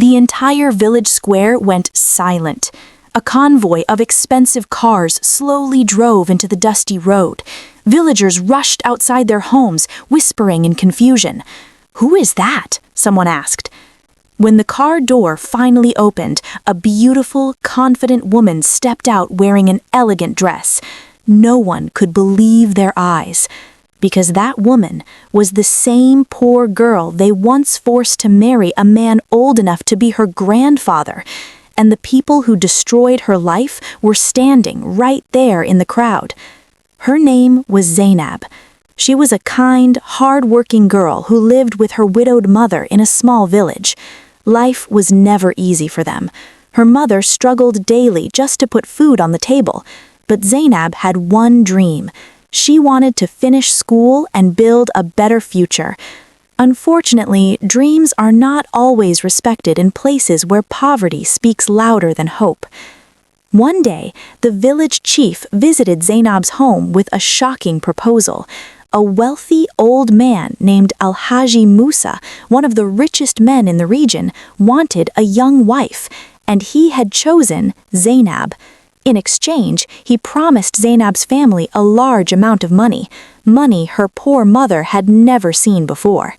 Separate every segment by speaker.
Speaker 1: The entire village square went silent. A convoy of expensive cars slowly drove into the dusty road. Villagers rushed outside their homes, whispering in confusion. "Who is that?" someone asked. When the car door finally opened, a beautiful, confident woman stepped out wearing an elegant dress. No one could believe their eyes, because that woman was the same poor girl they once forced to marry a man old enough to be her grandfather, and the people who destroyed her life were standing right there in the crowd. Her name was Zainab. She was a kind, hard-working girl who lived with her widowed mother in a small village. Life was never easy for them. Her mother struggled daily just to put food on the table, but Zainab had one dream. She wanted to finish school and build a better future. Unfortunately, dreams are not always respected in places where poverty speaks louder than hope. One day, the village chief visited Zainab's home with a shocking proposal. A wealthy old man named Al-Haji Musa, one of the richest men in the region, wanted a young wife, and he had chosen Zainab. In exchange, he promised Zainab's family a large amount of money her poor mother had never seen before.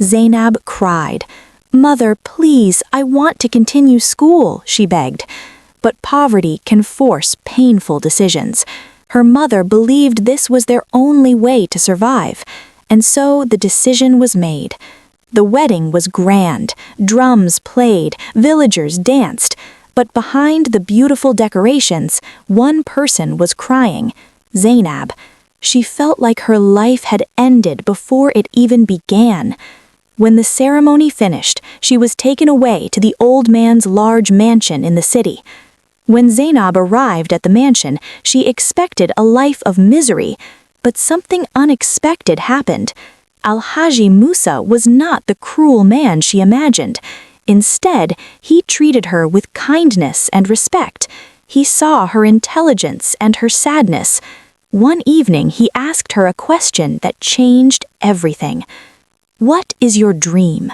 Speaker 1: Zainab cried. "Mother, please, I want to continue school," she begged. But poverty can force painful decisions. Her mother believed this was their only way to survive, and so the decision was made. The wedding was grand, drums played, villagers danced, but behind the beautiful decorations, one person was crying, Zainab. She felt like her life had ended before it even began. When the ceremony finished, she was taken away to the old man's large mansion in the city. When Zainab arrived at the mansion, she expected a life of misery, but something unexpected happened. Al-Haji Musa was not the cruel man she imagined. Instead, he treated her with kindness and respect. He saw her intelligence and her sadness. One evening, he asked her a question that changed everything. "What is your dream?"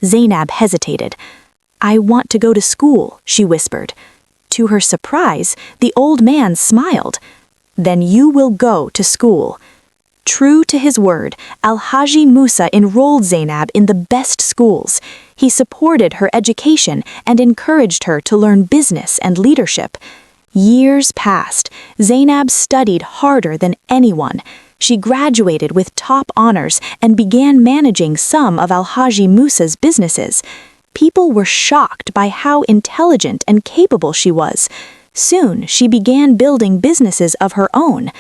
Speaker 1: Zainab hesitated. "I want to go to school," she whispered. To her surprise, the old man smiled. "Then you will go to school." True to his word, Al-Haji Musa enrolled Zainab in the best schools. He supported her education and encouraged her to learn business and leadership. Years passed. Zainab studied harder than anyone. She graduated with top honors and began managing some of Al-Haji Musa's businesses. People were shocked by how intelligent and capable she was. Soon, she began building businesses of her own.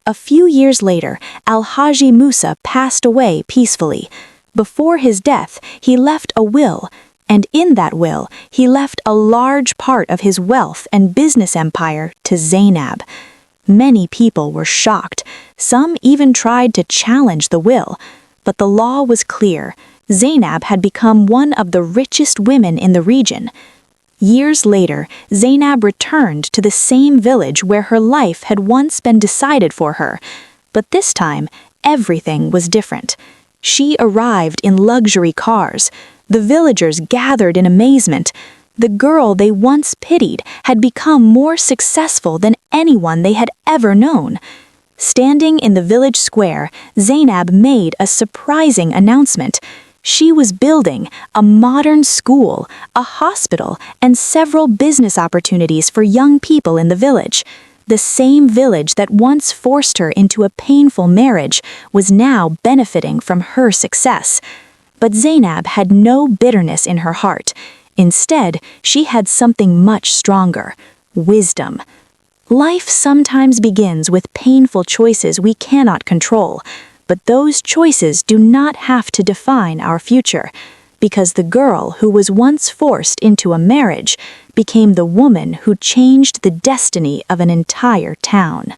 Speaker 1: A few years later, Al-Haji Musa passed away peacefully. Before his death, he left a will, and in that will, he left a large part of his wealth and business empire to Zainab. Many people were shocked. Some even tried to challenge the will. But the law was clear. Zainab had become one of the richest women in the region. Years later, Zainab returned to the same village where her life had once been decided for her. But this time, everything was different. She arrived in luxury cars. The villagers gathered in amazement. The girl they once pitied had become more successful than anyone they had ever known. Standing in the village square, Zainab made a surprising announcement. She was building a modern school, a hospital, and several business opportunities for young people in the village. The same village that once forced her into a painful marriage was now benefiting from her success. But Zainab had no bitterness in her heart. Instead, she had something much stronger: wisdom. Life sometimes begins with painful choices we cannot control, but those choices do not have to define our future, because the girl who was once forced into a marriage became the woman who changed the destiny of an entire town.